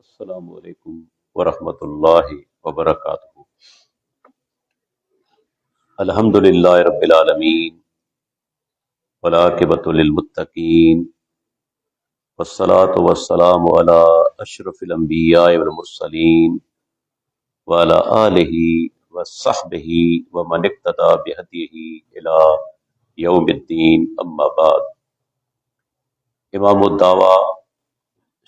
अस्सलामु अलैकुम वरहमतुल्लाहि वबरकातुहू। अल्हम्दुलिल्लाहि रब्बिल आलमीन वल आक़िबतु लिल मुत्तक़ीन वस्सलातु वस्सलामु अला अशरफिल अंबिया वल मुरसलीन व अला आलिहि व सहबिहि व मन इक्तदा बिहदीहि इला यौमिद्दीन, अम्मा बाद। इमामुद दावा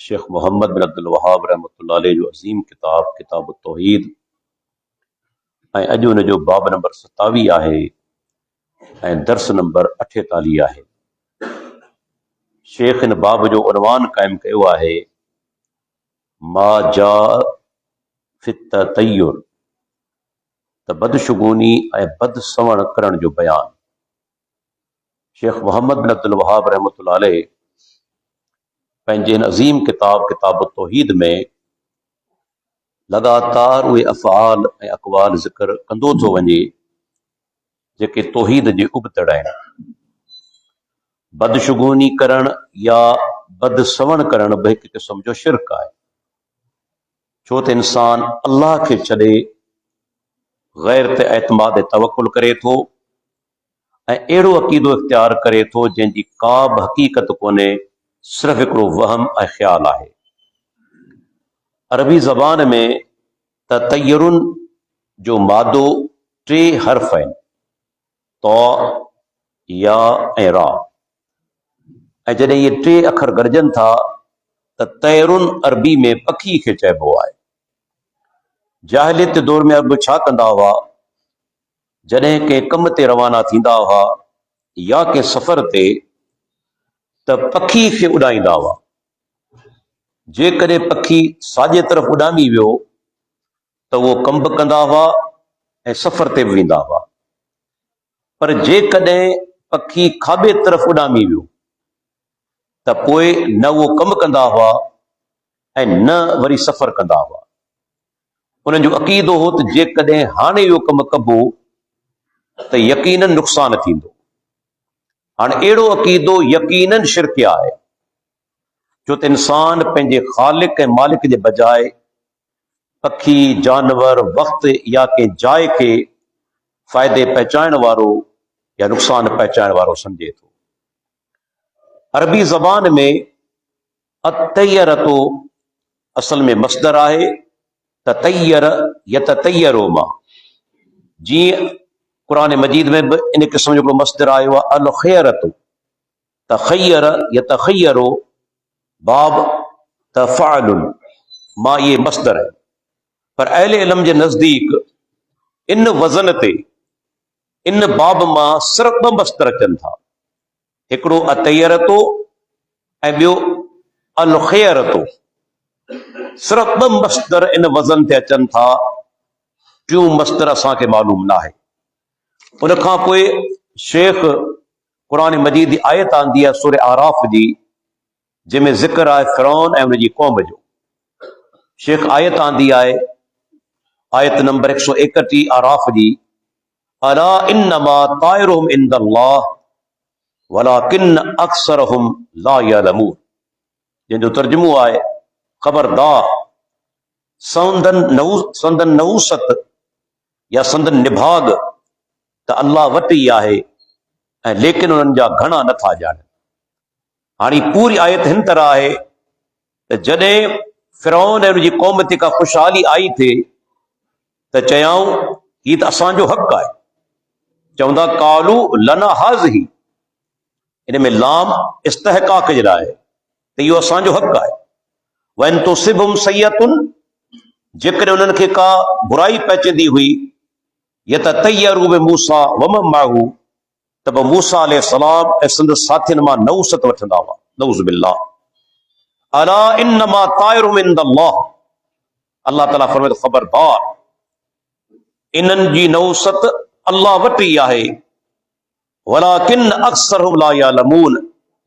शेख मोहम्मद बिन अब्दुल वहाब रहमतुल्लाह अलैह जो अज़ीम किताब किताबुत तौहीद ऐं अॼु उन जो बाब नंबर 27 आहे ऐं दर्स नंबर 48 आहे। शेख इन बाब जो उनवान क़ाइमु कयो आहे मा जा फित ततय्युर, त बदशुगूनी ऐं बदसवण करण जो बयान। शेख मोहम्मद बिन अब्दुल वहाब रहमतुल्लाह अलैह पंहिंजे इन अज़ीम किताब किताबुत तौहीद में लगातार उहे अफ़आल ऐं अक़वाल ज़िक्र कंदो थो वञे जेके तौहीद जे उबतड़ आहिनि। बदशुगूनी करण या बदसवण करण बि हिकु क़िस्म जो शिरक आहे, छो त इंसान अल्लाह खे छॾे ग़ैर ते एतमाद तवक्कुल करे थो ऐं अहिड़ो अक़ीदो इख्तियार करे थो जंहिंजी का बि हक़ीक़त कोन्हे, सिर्फ़ हिकिड़ो वहम ऐं ख़्याल आहे। अरबी ज़बान में ततय्युरुन जो मादो 3 हर्फ़ आहिनि, तौ, या ऐं रा, ऐं जॾहिं इहे 3 अखर गॾिजनि था त तैरुन अरबी में पखी खे चइबो आहे। जाहिलियत दौर में अरब छा कंदा हुआ, जॾहिं कंहिं कम ते रवाना थींदा हुआ या कंहिं सफ़र ते त पखी खे उॾाईंदा हुआ। जेकॾहिं पखी साॼे तरफ़ उॾामी वियो त उहो कंब कंदा हुआ ऐं सफ़र ते बि वेंदा हुआ, पर जेकॾहिं पखी खाॿे तरफ़ उॾामी वियो त पोइ न उहो कमु कंदा हुआ ऐं न वरी सफ़र कंदा हुआ। उन्हनि जो अक़ीदो हो त जेकॾहिं हाणे इहो कमु कबो त यकीनन नुक़सान थींदो। हाणे अहिड़ो अक़ीदो यकीनन शिरक आहे, छो त इंसान पंहिंजे ख़ालिक ऐं मालिक जे बजाए पखी, जानवर, वक़्त या कंहिं जाइ खे फ़ाइदे पहुचाइण वारो या नुक़सान पहुचाइण वारो सम्झे थो। अरबी ज़बान में अतय्यरतो असल में मस्दर आहे, ततय्यर यततय्यरो मां। जीअं क़ुरान मजीद में बि इन क़िस्म जो हिकिड़ो मस्दर आयो आहे अल ख़ैरतु, तख़य्यर यतख़य्यरो बाब तफ़अलुन मां, इहे मस्दर आहिनि। पर अहले इल्म जे नज़दीक इन वज़न ते इन बाब मां सिर्फ़ 2 मस्दर अचनि था, हिकिड़ो अतय्यरतो ऐं ॿियो अल ख़ैरतो। सिर्फ़ 2 मस्दर इन वज़न ते अचनि था, टियों मस्दर असांखे मालूम न आहे। उन खां पोइ शेख क़ुरान मजीद जी आयत आंदी आहे सूरह आराफ़ जी, जंहिंमें ज़िक्र आहे फ़िरौन ऐं उनजी क़ौम जो। शेख आयत आंदी आहे, आयत नंबर 131 आराफ़ जी, अला इन्नमा ताइरुहुम इंदल्लाह वलाकिन अक्सरहुम ला यअलमून, जंहिंजो तर्जुमो आहे ख़बरदार संदन नहूसत या संदन निभाग त अल्लाह वटि ई आहे ऐं लेकिन उन्हनि जा घणा नथा ॼाणनि। हाणे पूरी आयत हिन तरह आहे त जॾहिं फ़िरौन ऐं उनजी क़ौम ते का ख़ुशहाली आई थिए त चयाऊं हीउ त असांजो हक़ आहे। चवंदा कालू लना हाज़िही, इन में लाम इस्तहकाक जे लाइ त इहो असांजो हक़ आहे। वइन तुसिबहुम सय्यतुन, जेकॾहिं उन्हनि खे का बुराई पहुचंदी हुई, यततय्यरू बिमूसा वमन माहू, त पोइ मूसा अलैहिस्सलाम ऐं संदसि साथियुनि मां नहूसत वठंदा हुआ। नऊज़ु बिल्लाह। अला इन्नमा ताइरुहुम इंदल्लाह, अल्लाह ताला फरमाए ख़बरदार इन्हनि जी नहूसत अल्लाह वटि ई आहे, वलाकिन अक्सरहुम ला यअलमून,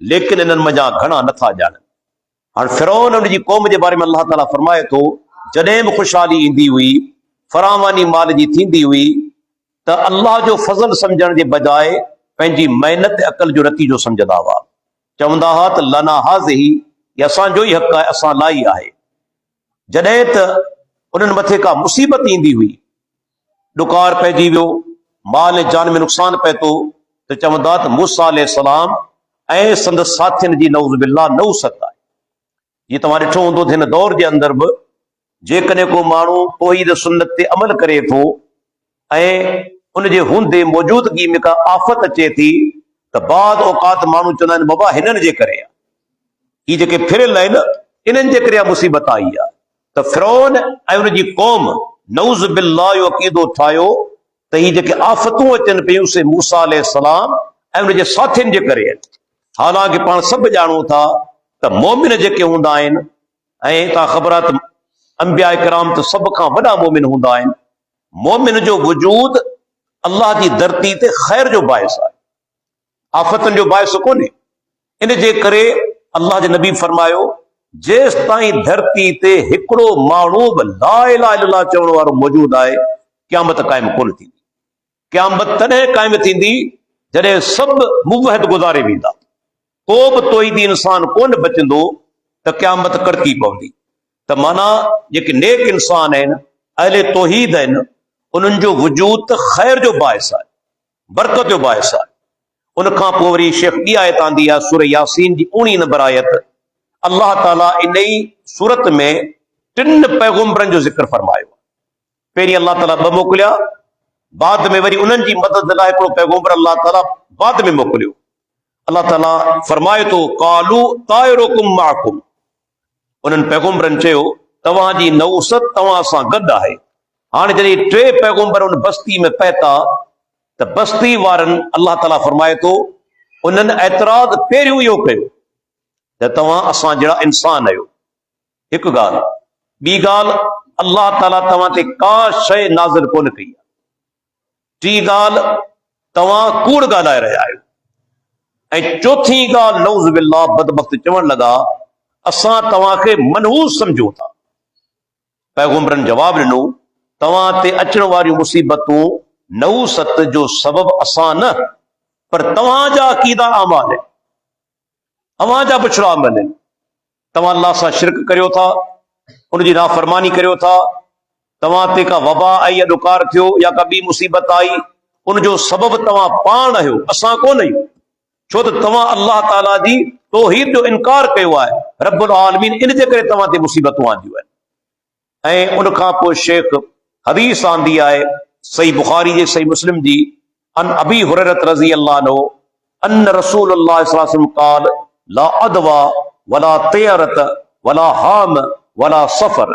लेकिन इन्हनि मञा घणा नथा ॼाणनि। हाणे फ़िरौन ऐं उनजी क़ौम जे बारे में अल्लाह ताला फरमाए थो, जॾहिं बि ख़ुशहाली ईंदी हुई, फरावानी माल जी थींदी हुई, त अल्लाह जो फज़ल सम्झण जे बजाए पंहिंजी महिनत अक़ल जो नतीजो सम्झंदा हुआ। चवंदा हुआ त लना हाज़िही, असांजो ई हक़ आहे, असां लाइ आहे। जॾहिं त उन्हनि मथे का मुसीबत ईंदी हुई, ॾुकार पइजी वियो, माल ऐं जान में नुक़सान पए थो, त चवंदा त मूसा अलैहिस्सलाम ऐं संदसि साथियुनि जी नऊज़ बिल्लाह नौसत आहे। जीअं तव्हां ॾिठो हूंदो त हिन दौर जे अंदरि बि जेकॾहिं को माण्हू तौहीद सुन्नत ते अमल करे थो ऐं उनजे हूंदे मौजूदगी में का आफ़त अचे थी, त बाद औकात माण्हू चवंदा आहिनि बाबा हिननि जे करे आहे, ही जेके फिरियल आहिनि इन्हनि जे करे मुसीबत आई आहे। त फिरौन ऐं उनजी क़ौम नऊज़ बिल्लाह जो अक़ीदो ठाहियो त ही जेके आफ़तूं अचनि पियूं से मूसा अलैहिस्सलाम ऐं उनजे साथियुनि जे करे आहिनि। हालांकि पाण सभु ॼाणूं था त मोमिन जेके हूंदा आहिनि, ऐं तव्हां ख़बर आहे त अंबिया किराम त सभ खां वॾा मोमिन हूंदा आहिनि, मोमिन जो वजूद अल्लाह जी धरती ते ख़ैर जो बाइस आहे, आफ़तुनि जो बाइस कोन्हे। इन जे करे अल्लाह जे नबी फरमायो, जेसि ताईं धरती ते हिकिड़ो माण्हू बि ला इलाहा इल्लल्लाह चवण वारो मौजूद आहे, क़यामत क़ाइम कोन थींदी। क़यामत तॾहिं क़ाइम थींदी जॾहिं सभु मुवहद गुज़ारे वेंदा, को बि तौहीदी इंसान कोन बचंदो, त क़यामत कड़की पवंदी। त माना जेके नेक इंसान आहिनि, अहले तौहीद आहिनि, उन्हनि जो वजूद त ख़ैर जो बाइस आहे, बरकत जो बाइस आहे। उन खां पोइ वरी शेख ॿी आयत आंदी आहे, सूरह यासीन जी 19 नंबर आयत। अल्लाह ताला इन ई सूरत में 3 पैगंबरनि जो ज़िक्र फरमायो। पहिरीं अल्लाह ताला 2 मोकिलिया, बाद में वरी उन्हनि जी मदद लाइ हिकिड़ो पैगंबर अल्लाह ताला बाद में मोकिलियो। अल्लाह ताला फरमाए थो, कालू ताइरुकुम माकुम, उन्हनि पैगंबरनि चयो तव्हांजी नौसत तव्हां सां गॾु आहे। हाणे जॾहिं 3 पैगंबर उन बस्ती में पहुता, त बस्ती वारनि अल्लाह ताला फरमाए थो, उन्हनि एतराज़ पहिरियों इहो कयो त तव्हां असां जहिड़ा इंसान आहियो। हिकु ॻाल्हि, ॿी ॻाल्हि, अल्लाह ताला तव्हां ते का शइ नाज़िल कोन कई आहे। टी ॻाल्हि, तव्हां कूड़ ॻाल्हाए रहिया आहियो। ऐं चौथी ॻाल्हि, नऊज़ बिल्लाह बदबख्त चवण लॻा, असां तव्हांखे मनहूस सम्झूं था। पैगंबरनि जवाब ॾिनो, तव्हां ते अचण वारियूं मुसीबतूं नऊसत जो सबब असां न, पर तव्हांजा अक़ीदा अमाल आहिनि, तव्हांजा बुछड़ा अमल आहिनि। तव्हां अल्लाह सां शिरक करियो था, उनजी नाफ़रमानी करियो था, तव्हां ते का वबा आई, ॾुकार थियो या का ॿी मुसीबत आई, उनजो सबब तव्हां पाण आहियो, असां कोन आहियूं। छो त तव्हां अल्लाह ताला जी तौहीद जो इनकार कयो आहे, रब्बुल आलमीन, इन जे करे तव्हां ते मुसीबतूं आंदियूं आहिनि। ऐं उन खां पोइ शेख हदीस आंदी आहे, सही बुखारी जे सही मुस्लिम जी, अन अबी हुरैरत रज़ी अल्लाह अन्हु अन रसूलुल्लाह सल्लल्लाहु अलैहि वसल्लम क़ाल ला अदवा वला तयरत वला हाम वला सफर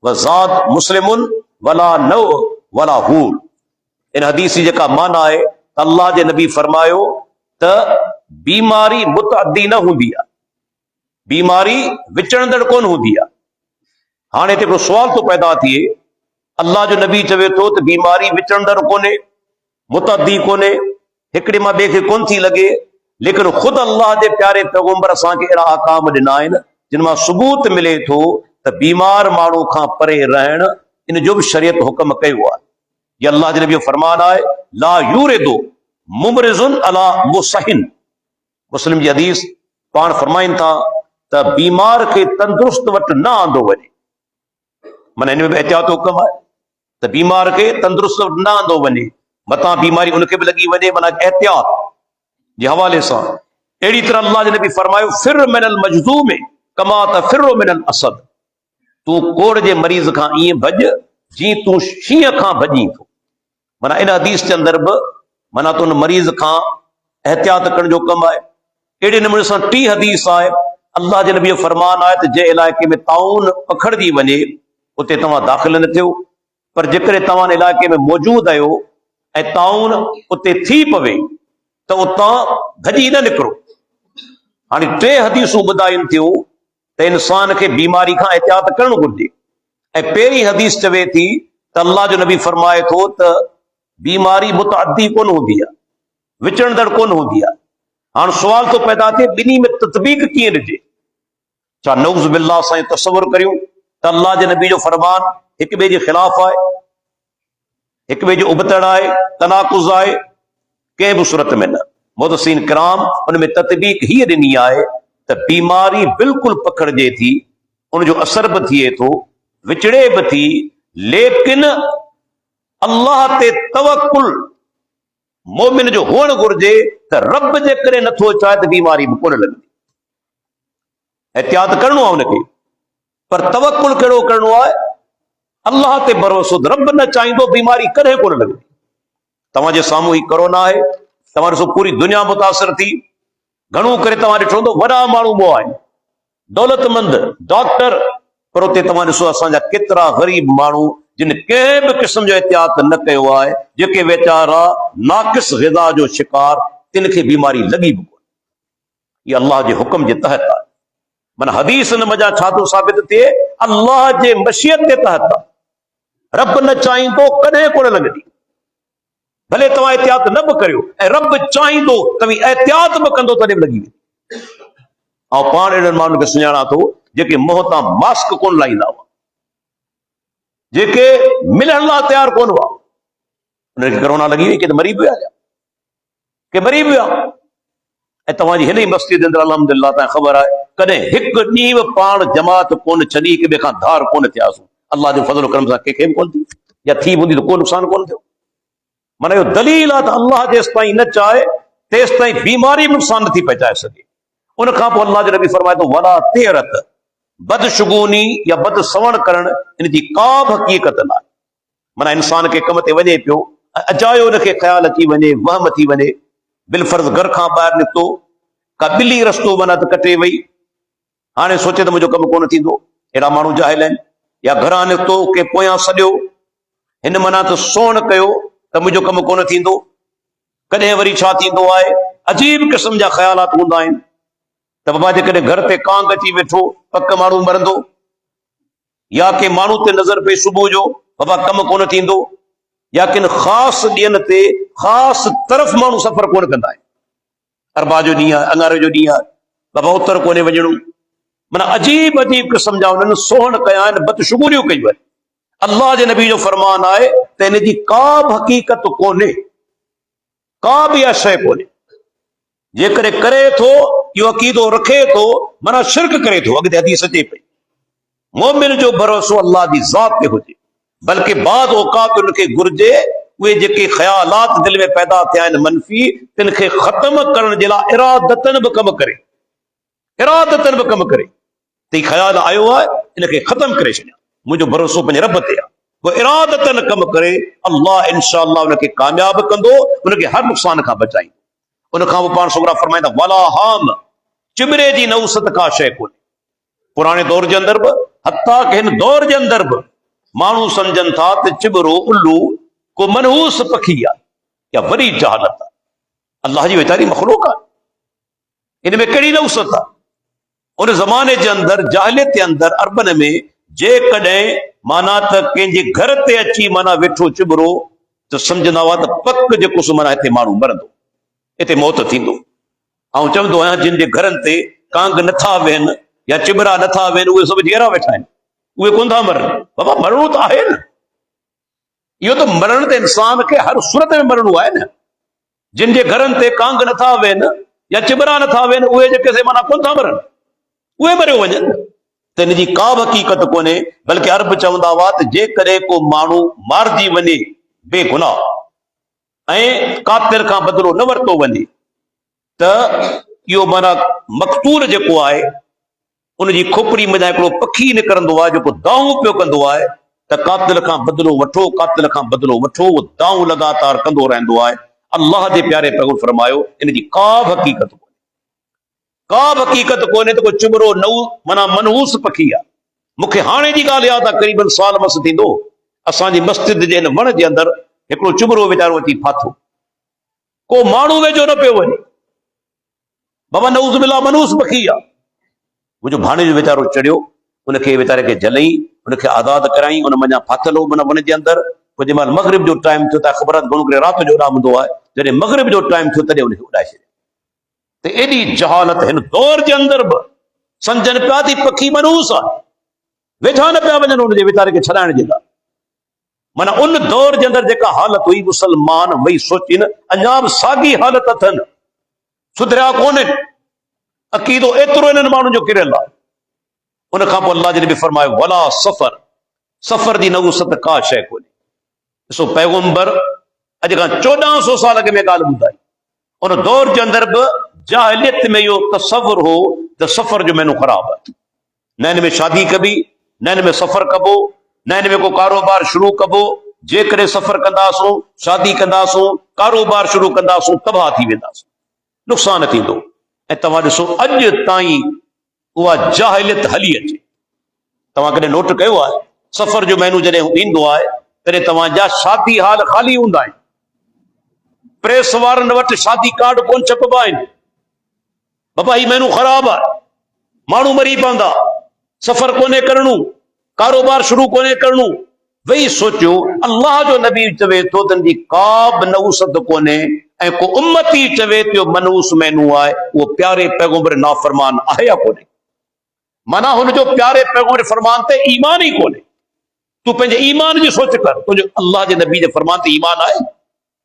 वज़ाद मुस्लिमुन वला नौ वला हूल। इन हदीस जी जेका माना आहे, अल्लाह जे नबी फरमायो त बीमारी मुतअद्दी न हूंदी आहे, बीमारी विचड़ंदड़ कोन हूंदी आहे। हाणे हिते हिकिड़ो सुवाल थो पैदा थिए, अल्लाह जो नबी चवे थो त बीमारी विचड़ंदड़ कोन्हे, मुतअद्दी कोन्हे, हिकिड़े मां ॿिए खे कोन थी लॻे, लेकिन ख़ुदि अल्लाह जे प्यारे पैगंबर असांखे अहिड़ा अहकाम ॾिना आहिनि जिन मां सबूत मिले थो त बीमार माण्हू खां परे रहण, इन जो बि शरीयत हुकम कयो आहे। ये अल्लाह जे नबी जो फरमान आहे, ला यूरिदु मुमरिजुन अला मुसहिन। मुस्लिम जी हदीस पाण फरमाइनि था त बीमार खे तंदुरुस्त वटि न आंदो वञे, माना हिन में बि एहतियात हुकम आहे त बीमार खे तंदुरुस्त वटि न आंदो वञे, मतां बीमारी उनखे बि लॻी वञे, माना एहतियात जे हवाले सां। अहिड़ी तरह अल्लाह जे नबी फरमायो, फिर मिनल मजदूम कमा तफिरु मिनल असद, तूं कोड़ जे मरीज़ खां ईअं भॼ जीअं तूं शींहं खां भॼी थो। माना इन हदीस जे अंदरि बि माना त उन मरीज़ खां एहतियात करण जो कमु आहे। अहिड़े नमूने सां टी हदीस आहे, अल्लाह जे नबी जो फरमान आहे त जंहिं इलाइक़े में ताउन पखड़जी वञे उते तव्हां दाख़िल न थियो, पर जेकॾहिं तव्हां इलाइक़े में मौजूदु आहियो ऐं ताउन उते थी पवे त उतां भॼी न निकिरो। हाणे 3 हदीसूं ॿुधाइनि थियूं त इंसान खे बीमारी खां एहतियात करणु घुरिजे। ऐं पहिरीं हदीस चवे थी त अल्लाह जो नबी फरमाए थो त बीमारी मुतअद्दी कोन हूंदी आहे, विचड़ंदड़ कोन हूंदी आहे। हाणे सुवाल थो पैदा थिए, ॿिन्ही में तत्बीक कीअं ॾिजे? छा नऊज़ बिल्लाह सां तसवुर करियूं त अल्लाह जे नबी जो फरमान हिक ॿिए जे ख़िलाफ़ आहे, हिक ॿिए जो उबतड़ आहे, तनाकुज़ आहे? कंहिं बि सूरत में न। मुहद्दिसीन किराम उन में तत्बीक हीअ ॾिनी आहे त बीमारी बिल्कुलु पकड़जे थी उनजो असर बि थिए थो, विचड़े बि थी, लेकिन अल्लाह ते तवकुल मोमिन जो हुअणु घुर्जे त रब जे करे नथो चाहे त बीमारी बि कोन लॻंदी। एहतियात करणो आहे उनखे, पर तवकुल कहिड़ो करणो आहे? अल्लाह ते भरोसो। रब न चाहींदो बीमारी कॾहिं कोन लॻंदी। तव्हांजे साम्हूं ही कोरोना आहे, तव्हां ॾिसो पूरी दुनिया मुतासिर थी। घणो करे तव्हां ॾिठो हूंदो वॾा माण्हू मो आहिनि, दौलतमंद डॉक्टर, पर उते तव्हां ॾिसो असांजा केतिरा ग़रीब माण्हू जिन कंहिं बि क़िस्म जो एहतियात न कयो आहे, जेके वीचारा नाक़िस ग़िज़ा जो शिकार, तिन खे बीमारी लॻी बि कोन्हे। इहा अल्लाह जे हुक्म जे तहत आहे। माना हदीस न मज़ा छा थो साबित थिए? अल्लाह जे मशियत जे तहत आहे। रब न चाहींदो कॾहिं कोन लॻंदी। भले तव्हां एहतियात न बि करियो, ऐं रब चाहींदो तव्हां एहतियात बि कंदो तॾहिं बि लॻी वेंदी। ऐं पाण अहिड़नि माण्हुनि खे सुञाणा थो जेके मुंहं तां मास्क कोन लाहींदा हुआ, जेके मिलण लाइ तयारु कोन हुआ, उनखे कोरोना लॻी वई, के मरी बि विया, के मरी बि विया। ऐं तव्हांजी हिन ई मस्जिद अंदरि अल्हम्दुलिल्लाह तव्हां ख़बर आहे, कॾहिं हिकु ॾींहुं बि पाण जमात कोन छॾी, हिक ॿिए खां धार कोन थियासीं। अल्लाह जो फज़ल करम सां कंहिंखे बि कोन थी, या थी हूंदी त को नुक़सान कोन थियो। माना इहो दलील आहे त अल्लाह जेसि ताईं न चाहे तेसि ताईं बीमारी बि नुक़सान नथी पहुचाए सघे। उन खां पोइ अल्लाह जो नबी फरमाए थो वला तेरत, बदशुगूनी या बद सवण करणु इन जी का बि हक़ीक़त न आहे। माना इंसान खे कम ते वञे पियो, अजायो हुनखे ख़्यालु अची वञे, वहम थी वञे, बिलफर्ज़ घर खां ॿाहिरि निकितो, का ॿिली रस्तो माना त कटे वई, हाणे सोचे त मुंहिंजो कमु कोन थींदो। अहिड़ा माण्हू जाहिल आहिनि। या घरां निकितो के पोयां सॼो, हिन माना त सोण कयो त मुंहिंजो कमु कोन थींदो। कॾहिं वरी छा थींदो आहे, अजीब क़िस्म जा ख़्यालात हूंदा आहिनि त बाबा जेकॾहिं घर ते कांग अची वेठो, पक माण्हू मरंदो। या के माण्हू ते नज़र पई सुबुह जो, बाबा कमु कोन थींदो। या किन ख़ासि ॾींहंनि ते ख़ासि तरफ़ माण्हू सफ़र कोन कंदा आहिनि। अरबा जो ॾींहुं आहे, अंगारे जो ॾींहुं आहे, बाबा उतर कोन्हे वञणो। माना अजीब अजीब क़िस्म जा उन्हनि सोहण कया आहिनि, बदशुगूरियूं कयूं आहिनि। अल्लाह जे नबी जो फरमान आहे त इन जी का बि हक़ीक़त कोन्हे, का बि इहा शइ कोन्हे। जेकॾहिं करे थो, इहो अक़ीदो रखे थो, माना शिरक करे थो। अॻिते हदीस अचे पई, मोमिन जो भरोसो अल्लाह जी ज़ात ते हुजे, बल्कि बाद औक़ात उनखे घुर्जे उहे जेके ख़्यालात दिलि में पैदा थिया आहिनि मनफ़ी, तिन खे ख़त्म करण जे लाइ इरादतन बि कमु करे, इरादतन बि कमु करे। त ख़्याल आयो आहे, इनखे ख़त्म करे छॾिया। मुंहिंजो भरोसो पंहिंजे रब ते आहे, वो इरादतन कमु करे, अल्लाह इंशाअल्लाह उनखे कामयाब कंदो, उनखे हर नुक़सान खां बचाईंदो। उन खां पोइ पाण सोगरा फरमाईंदा वला हाम, चिबरे जी नौसत का शइ कोन्हे। पुराणे दौर जे अंदरि बि, हत्ता कि हिन दौर जे अंदरि बि माण्हू सम्झनि था त चिबरो उल्लू को मनहूस पखी आहे, या वॾी जहालत आहे। अल्लाह जी वेचारी मखलूक आहे, इन में कहिड़ी नौसत आहे? उन ज़माने जे अंदरि, जाहिलियत जे अंदरि, अरबन में जेकॾहिं माना त कंहिंजे घर ते अची माना वेठो चिबरो, त सम्झंदा हुआ त पक जेको सो माना हिते माण्हू मरंदो, हिते मौत थींदो। ऐं चवंदो आहियां जिन जे घरनि ते कांग नथा वेहनि या चिबरा नथा वेहनि, उहे सभु जहिड़ा वेठा आहिनि, उहे कोन था मरनि। बाबा मरणो त आहे न, इहो त मरण त इंसान खे हर सूरत में मरणो आहे न। जिन जे घरनि ते कांग नथा वेहनि या चिबरा नथा वेहनि, उहे जेके से माना कोन था मरनि, उहे मरियो वञनि। त इन जी का बि हक़ीक़त कोन्हे। बल्कि अरब चवंदा हुआ त जेकॾहिं को माण्हू मारिजी वञे बेगुनाह ऐं कातिल खां बदिलो न वरितो वञे, त इहो माना मक़तूल जेको आहे, उनजी खोपड़ी में हिकिड़ो पखी निकिरंदो आहे जेको दाऊं पियो कंदो आहे त कातिल खां बदिलो वठो, कातिल खां बदिलो वठो। उहो दाऊं लगातार कंदो रहंदो आहे। अल्लाह जे प्यारे पैगंबर फरमायो इन जी का बि हक़ीक़त कोन्हे, का बि हक़ीक़त कोन्हे त को चिबरो नऊ माना मनहूस पखी आहे। मूंखे हाणे जी ॻाल्हि यादि आहे, क़रीबन साल मस थींदो, असांजी मस्जिद जे हिन वण जे अंदरि हिकिड़ो चिबरो वीचारो अची फाथो, को माण्हू वेझो न पियो वञे। बाबा नऊज़ बिल्लाह मनहूस पखी आहे। मुंहिंजो भाणे जो वीचारो चढ़ियो, उनखे वीचारे खे जलई, उनखे आज़ादु कराई, उन मञा फाथल हो मन वण जे अंदरि। पोइ जंहिं महिल मग़रिब जो टाइम थियो, त ख़बर आहे घणो करे राति जो उॾामंदो आहे, जॾहिं मग़रिब जो टाइम थियो तॾहिं उनखे उॾाए छॾियो। त एॾी जहालत हिन दौर जे अंदरि बि सम्झनि पिया थी पखी मनहूस आहे, वेठा न पिया वञनि उनजे वीचारे खे छॾाइण जे लाइ। माना उन दौर जे अंदरि जेका हालत हुई, मुसलमान वही सोचीनि अञा बि साॻी हालत अथनि, सुधरिया कोन्हनि। अक़ीदो एतिरो इन्हनि माण्हुनि जो किरियल आहे। उन खां पोइ अल्लाह जे नबी फरमायो वला सफ़र, सफ़र जी नवूसत का शइ कोन्हे। ॾिसो पैगम्बर अॼु खां 1400 साल अॻु में ॻाल्हि ॿुधाई। उन दौर जे अंदरि बि जाहिलियत में इहो तसवुर हो त सफ़र जो मैनू ख़राब आहे, न हिन में शादी कबी, न हिन में सफ़र कबो, न हिन में को कारोबार शुरू कबो। जेकॾहिं सफ़र कंदासूं, शादी कंदासूं, कारोबार शुरू कंदासूं, तबाह थी वेंदासीं, नुक़सान थींदो। ऐं तव्हां ॾिसो अॼु ताईं उहा जाहिलियत हली अचे। तव्हां कॾहिं नोट कयो आहे सफ़र जो मैनू जॾहिं ईंदो आहे तॾहिं तव्हांजा शादी हाल ख़ाली हूंदा आहिनि, प्रेस वारनि वटि शादी कार्ड कोन छपबा आहिनि। बाबा ही मैनू ख़राब आहे, माण्हू मरी पवंदा, सफ़र कोन्हे करणो, कारोबार शुरू कोन्हे करणो। वेही सोचियो, अल्लाह जो नबी चवे थो त जी का बि नवूसत कोन्हे ऐं को उम्मती चवे थो मनूस मैनू आहे, उहो प्यारे पैगम्बर नाफ़रमान आहे या कोन्हे? माना हुनजो प्यारे पैगम्बर फरमान ते ईमान ई कोन्हे। तूं पंहिंजे ईमान जी सोच कर, तुंहिंजो अल्लाह जे नबी जे फरमान ते ईमान आहे?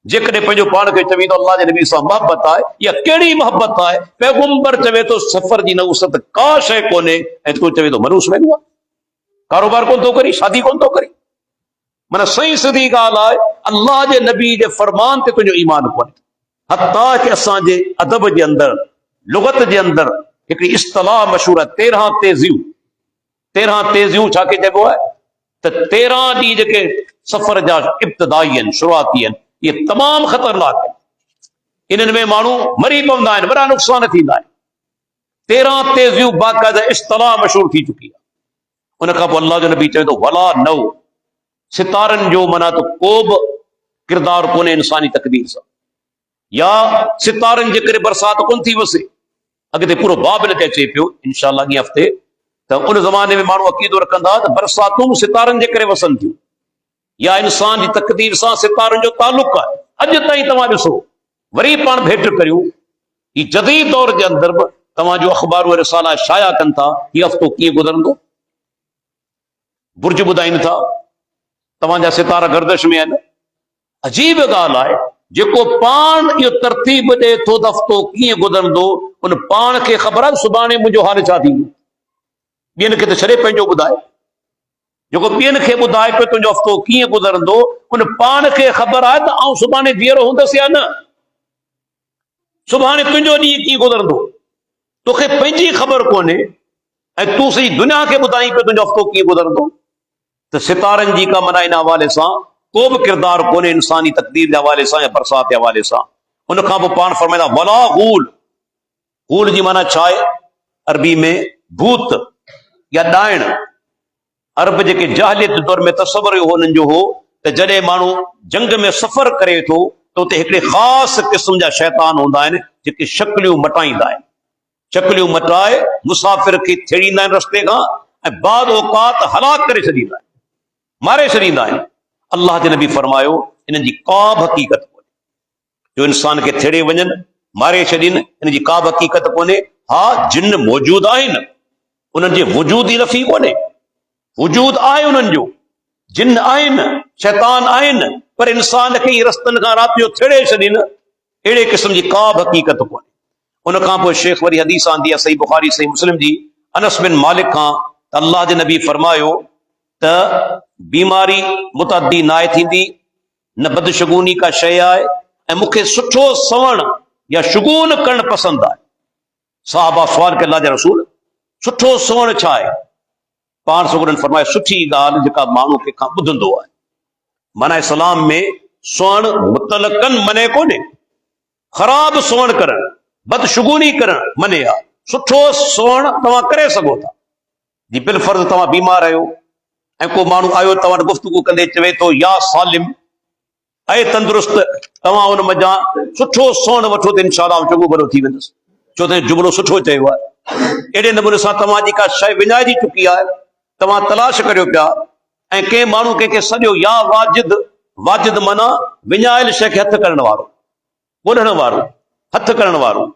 जेकॾहिं पंहिंजो पाण खे चवी थो अल्लाह जे नबी सां मोहबत आहे, या कहिड़ी मोहबत आहे? पैगम्बर चवे थो सफ़र जी नवूसत का शइ कोन्हे ऐं तूं चवे थो मनूस मैनू आहे, कारोबार कोन थो करी, शादी कोन थो करी। माना सही सिधी ॻाल्हि आहे, अल्लाह जे नबी जे फरमान ते तुंहिंजो ईमान कोन्हे। हत्ता कि असांजे अदब जे अंदरि, लुगत जे अंदरि हिकिड़ी इस्तलाह मशहूर आहे, 13 तेज़ियूं। 13 तेज़ियूं छा खे चइबो आहे? त 13 ॾींहं जेके सफ़र जा इब्तिदाई आहिनि, शुरूआती आहिनि, इहे तमामु ख़तरनाक आहिनि। इन्हनि में माण्हू मरी पवंदा आहिनि, वॾा नुक़सान थींदा आहिनि। 13 तेज़ियूं बाक़ाइदा इस्तलाह मशहूर थी चुकी आहे। उन खां पोइ अल्लाह जो नबी चवे थो वला नओ, सितारनि जो माना त को बि किरदारु कोन्हे इंसानी तक़दीर सां, या सितारनि जे करे बरसाति कोन थी वसे। अॻिते पूरो बाब हिन ते अचे पियो इंशाअल्लाह अॻिए हफ़्ते। त उन ज़माने में माण्हू अक़ीदो रखंदा त बरसातूं सितारनि जे करे वसनि थियूं, या इंसान जी तक़दीर सां सितारनि जो तालुक़ आहे। अॼु ताईं तव्हां ॾिसो, वरी पाण भेट करियूं ही जदीद दौर जे अंदरि बि तव्हांजो अख़बार रिसाला शाया कनि था हीउ हफ़्तो कीअं गुज़रंदो। बुर्ज ॿुधाइनि था, तव्हांजा सितारा गर्दिश में आहिनि। अजीब ॻाल्हि आहे, जेको पाण इहो तरतीब ॾे थो त हफ़्तो कीअं गुज़रंदो, उन पाण खे ख़बर आहे सुभाणे मुंहिंजो हाल छा थींदो। ॿियनि खे त छॾे पंहिंजो ॿुधाए, जेको ॿियनि खे ॿुधाए पियो तुंहिंजो हफ़्तो कीअं गुज़रंदो, उन पाण खे ख़बर आहे त आउं सुभाणे जीअरो हूंदसि या न, सुभाणे तुंहिंजो ॾींहुं कीअं गुज़रंदो, तोखे पंहिंजी ख़बर कोन्हे ऐं तूं सही दुनिया खे ॿुधाई पियो तुंहिंजो हफ़्तो कीअं गुज़रंदो। त सितारनि जी का माना इन हवाले सां को बि किरदारु कोन्हे इंसानी तक़दीर जे हवाले सां या बरसाति जे हवाले सां। उन खां पोइ पाण फरमाईंदा वला गूल, गूल जी माना छा आहे? अरबी में भूत या ॾाइण। अरब जेके जाहिलियत दौर में तसवुर हुननि जो हो त जॾहिं माण्हू जंग में सफ़र करे थो त उते हिकिड़े ख़ासि क़िस्म जा शैतान हूंदा आहिनि जेके शक्लियूं मटाईंदा आहिनि। शक्लियूं मटाए मुसाफ़िर खे छेड़ींदा आहिनि रस्ते खां ऐं बाद औकात हलाक करे छॾींदा आहिनि, मारे छॾींदा आहिनि। अल्लाह जे नबी फरमायो इन्हनि जी का बि हक़ीक़त कोन्हे, जो इंसान खे छेड़े वञनि, मारे छॾीनि, इन जी का बि हक़ीक़त कोन्हे। हा, जिन मौजूद आहिनि, उन्हनि जे वजूद ई नफ़ी कोन्हे, वजूद आहे उन्हनि जो, जिन आहिनि, शैतान आहिनि, पर इंसान खे रस्तनि खां राति जो छेड़े छॾीनि, अहिड़े क़िस्म जी का बि हक़ीक़त कोन्हे। उन खां पोइ शेख वरी हदीस आंदी आहे सही बुखारी सही मुस्लिम जी, अनस बिन मालिक खां, त अल्लाह जे नबी फरमायो त बीमारी मुतअद्दी नाहे थींदी, न बदशगुनी का शइ आहे, ऐं मूंखे सुठो सवण या शुगून करणु पसंदि आहे। साहबा सवाल कयो अल्लाह जे रसूल, सुठो सवण छा आहे? पाण सगुरनि फरमायो सुठी ॻाल्हि जेका माण्हू खे खां ॿुधंदो आहे। माना इस्लाम में स्वण मुतलकन मने कोन्हे, ख़राब स्वण करणु, बदशुगूनी करणु मने आहे। सुठो स्वण तव्हां करे सघो था। जी बिल फर्ज़ तव्हां बीमार आहियो ऐं को माण्हू आयो तव्हां गुफ़्तगू कंदे चवे थो या सालिम, ऐं तंदुरुस्त, तव्हां उन मज़ा सुठो स्वण वठो त इंशाअल्लाह चङो भलो थी वेंदुसि, छो त जुमिलो सुठो चयो आहे। अहिड़े नमूने सां तव्हांजी का शइ विञाइजी चुकी आहे, तव्हां तलाश करियो पिया ऐं कंहिं माण्हू कंहिंखे सॼो या वाजिद, वाजिद माना विञायल शइ खे हथु करण वारो, ॻोल्हण वारो, हथु करण वारो,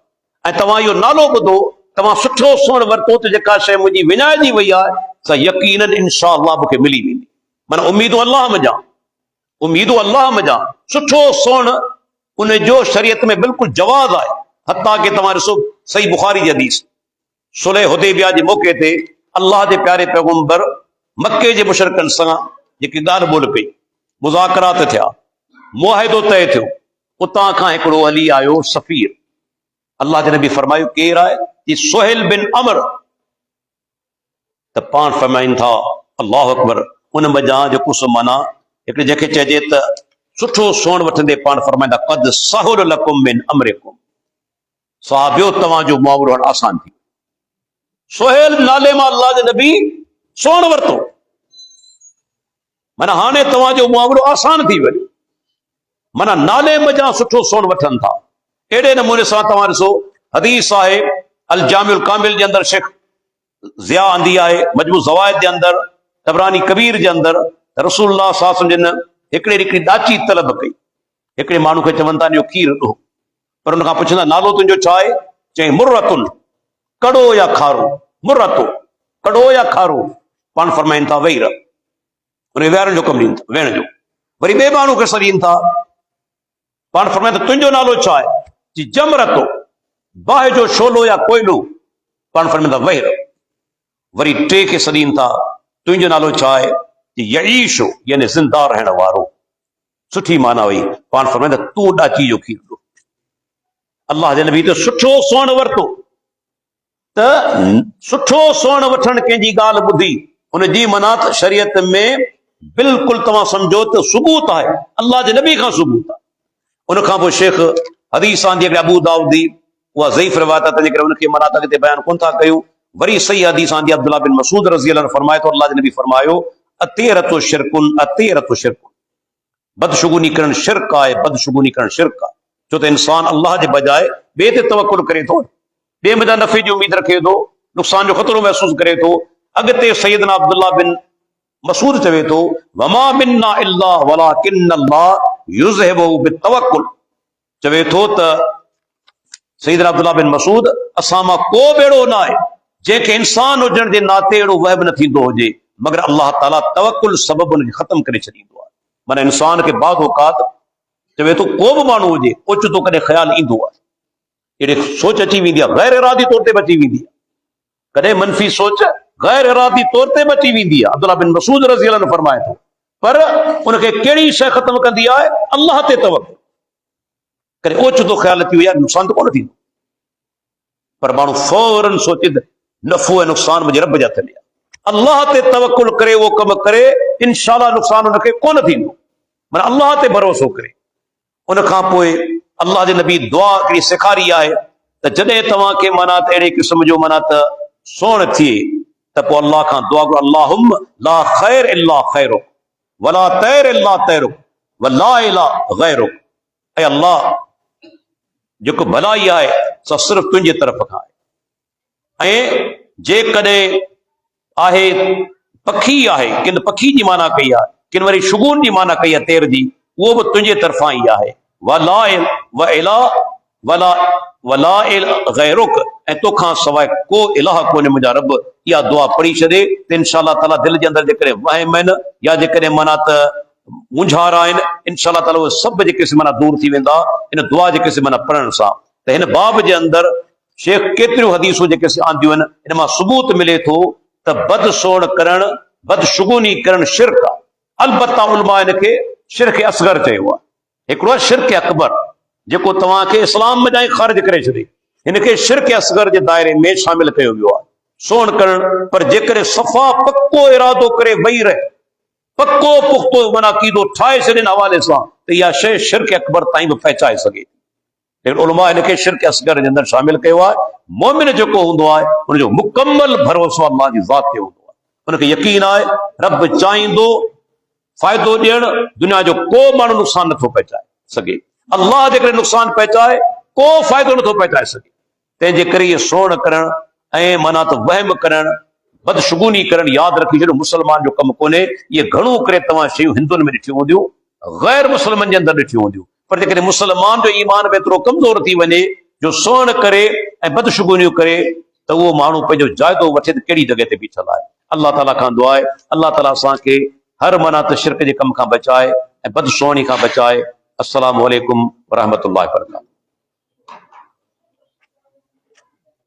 ऐं तव्हां इहो नालो ॿुधो, तव्हां सुठो स्वण वरितो त जेका शइ मुंहिंजी विञाइजी वई आहे सा यकीनन इंशाअल्लाह मूंखे मिली वेंदी। माना उम्मीदूं अल्लाह मञा, उम्मीदूं अल्लाह मञा। सुठो स्वण उन जो शरीयत में बिल्कुलु जवाज़ आहे। हत्ता कि तव्हां ॾिसो सही बुखारी जी हदीस, सुलह हुदैबिया जे मौक़े ते अल्लाह जे प्यारे पैगंबर मके जे मुशरकनि सां जेकी ॻाल्हि ॿोल कई, मुज़ाकरात थिया, मुआहिदो तय थियो, उतां खां हिकिड़ो हली आयो सफ़ीर। अल्लाह जे नबी फरमायो केरु आहे? कि सुहेल बिन अमर। त पाण फरमाइनि था अल्लाह अकबर, उन वजां जेको सो माना हिकिड़े जंहिंखे चइजे त सुठो सोण वठंदे पाण फरमाईंदा क़द सहुल लकुम मिन अमरिकुम, सहाबियो तव्हांजो मुआवरो हाणे आसान थी। सुहेल नाले मां अल्लाह जे नबी सोण वरितो, माना हाणे तव्हांजो मुआवरो आसान थी वियो। माना नाले वजां सुठो सोण वठनि था। अहिड़े नमूने सां तव्हां ॾिसो हदीस आहे अल जामिउल कामिल जे अंदरि शेख ज़िया आंदी आहे, मजमू ज़वाइद जे अंदरि, तबरानी कबीर जे अंदरि, रसूलुल्लाह सल्लल्लाहु अलैहि वसल्लम जिन हिकिड़ी ॾाची तलब कई। हिकिड़े माण्हू खे चवनि था ॾियो खीर ॾो, पर हुन खां पुछंदा नालो तुंहिंजो छा आहे? चई मुर्रतुन, कड़ो या खारो। मुर्रतो, कड़ो या खारो। पाण फरमाइनि था वेही रह, उन वेहण जो कमु ॾीनि था, वेहण जो। वरी ॿिए माण्हू खे सॾीनि था, पाण फरमाइनि था तुंहिंजो नालो छा आहे? जी जमरतो, बाहि जो शोलो या कोयलो। पाण फरमाइनि था वेही रह। वरी टे खे सॾीनि था, तुंहिंजो नालो छा आहे? यईशो, यानी ज़िंदा रहण वारो। सुठी माना हुई। पाण फरमाइनि था तूं ॾाची जो खीर ॾो। अल्लाह जे नबी त सुठो सोण वरितो, त सुठो सोण वठण कंहिंजी ॻाल्हि ॿुधी उनजी मनात शरीयत में बिल्कुलु तव्हां सम्झो त सबूत आहे, अल्लाह जे नबी खां सबूत आहे। उन खां पोइ शेख हदीस आंदी अबू दाऊदी, उहा ज़ईफ़ रिवायत आहे, तंहिंजे करे उनखे मनात अॻिते बयान कोन था कयूं। वरी सही हदीस आंदी अब्दुल्लाह बिन मसूद रज़ी अल्लाह फरमाए थो, अल्लाह जे नबी फरमायो अतेरतो शिरकुन, अतेरतो शिरकुन, बदशुगुनी करण शिरक आहे, बदशुगुनी करण शिरक आहे। छो त इंसान अल्लाह जे बजाए ॿिए ते तवक्कुल करे थो, ॿिए मथां नफ़े जी उम्मीद रखे थो, नुक़सान जो ख़तरो महसूस करे थो। अॻिते सैयदना अब्दुल्लाह बिन मसूद चवे थो वमा मिन्ना इल्ला वलाकिन्नल्लाह युज़हिबु बितवक्कुल। चवे थो त सैयदना अब्दुल्लाह बिन मसूद असां मां को बेड़ो न आहे जंहिंखे इंसान हुजण जे नाते अहिड़ो वहम न थींदो हुजे, मगर अल्लाह ताला तवक्कुल सबब उनखे ख़त्म करे छॾींदो आहे। माना इंसान खे बाद औकात चवे थो को बि माण्हू हुजे ओचितो कॾहिं ख़्यालु ईंदो आहे, अहिड़ी सोच अची वेंदी आहे, गैर इरादी तौर ते बची वेंदी आहे, कॾहिं मनफ़ी सोच गैर इरादी तौर ते बची वेंदी आहे। अब्दुल्लाह बिन मसूद रज़ी अल्लाह अन्हु फरमाए थो, पर उनखे कहिड़ी शइ ख़त्म कंदी आहे? अल्लाह ते तवक्कुल। कॾहिं ओचितो ख़्यालु अची वियो आहे नुक़सान त कोन थींदो, पर माण्हू फौरन सोचे त नफ़ो ऐं नुक़सान मुंहिंजे रब जे हथ में आहे। अल्लाह ते तवक्कुल करे उहो कमु करे, इंशाअल्लाह नुक़सान उनखे कोन थींदो। माना अल्लाह ते भरोसो करे। उन खां पोइ अल्लाह जे नबी दुआ हिकिड़ी सेखारी आहे त जॾहिं तव्हांखे माना त अहिड़े क़िस्म जो माना त सोण थिए त पोइ अल्लाह खां दुआ करो, अल्लाहुम्म ला ख़ैर इल्ला ख़ैरुक वला तैर इल्ला तैरुक वला इलाहा गैरुक। ऐं अल्लाह जेको भलाई आहे सा सिर्फ़ तुंहिंजे तरफ़ खां आहे। ऐं जेकॾहिं आहे पखी आहे, किन पखी जी माना कई आहे, किन वरी शुगून जी माना कई आहे तेर जी, उहो बि तुंहिंजे तरफ़ां ई आहे। वला गैरुक, ऐं तोखां सवाइ को इलाह कोन्हे मुंहिंजा रब। इहा दुआ पढ़ी छॾे त इंशाअल्लाह ताला दिलि जे अंदरि जेकॾहिं वहम आहिनि या जेकॾहिं माना त मुंझार आहिनि, इंशाअल्लाह ताला उहे सभु जेके माना दूर थी वेंदा इन दुआ जेके माना पढ़ण सां। त हिन बाब जे अंदरि शेख केतिरियूं हदीसूं जेके आंदियूं आहिनि, इन मां सबूत मिले थो त बद सोण करणु, बदशुगूनी करणु शिरक आहे। अलबत्ता उलमा इनखे शिरक असगर चयो आहे। हिकिड़ो आहे शिरक अकबर जेको तव्हांखे इस्लाम में ख़ारिज करे छॾे, हिनखे शिरक असगर जे दायरे में शामिल कयो वियो आहे सोण करणु। पर जेकॾहिं सफ़ा पको इरादो करे वेही रहे, पको पुख़्तो माना कीदो ठाहे छॾे हवाले सां, त इहा शइ शिरक अकबर ताईं बि पहुचाए सघे। लेकिन उलमा हिनखे शिरक असगर जे अंदरि शामिल कयो आहे। मोमिन जेको हूंदो आहे उनजो मुकमल भरोसो अल्लाह जी ज़ात ते हूंदो आहे, उनखे यकीन आहे रब चाहींदो फ़ाइदो ॾियणु, दुनिया जो को माण्हू नुक़सान नथो पहुचाए सघे। अल्लाह जे करे नुक़सान पहुचाए को फ़ाइदो नथो पहुचाए सघे। तंहिंजे करे इहे सोण करणु ऐं माना त वहम करणु, बदशुगूनी करणु, यादि रखी छॾियो मुस्लमान जो कमु कोन्हे। इहे घणो करे तव्हां शयूं हिंदुनि में ॾिठियूं हूंदियूं, गैर मुस्लिमनि जे अंदरि ॾिठियूं हूंदियूं, पर जेकॾहिं मुस्लमान जो ईमान में एतिरो कमज़ोर थी वञे जो सोण करे ऐं बदशुगूनियूं करे, त उहो माण्हू पंहिंजो जाइदो वठे त कहिड़ी जॻह ते बीठल आहे। अल्लाह ताला खां दुआ आहे अल्लाह ताला असांखे हर माना त शिरक जे कम खां बचाए ऐं बदशोणी खां बचाए। अस्सलामु अलैकुम वरहमतुल्लाहि वबरकातुहू।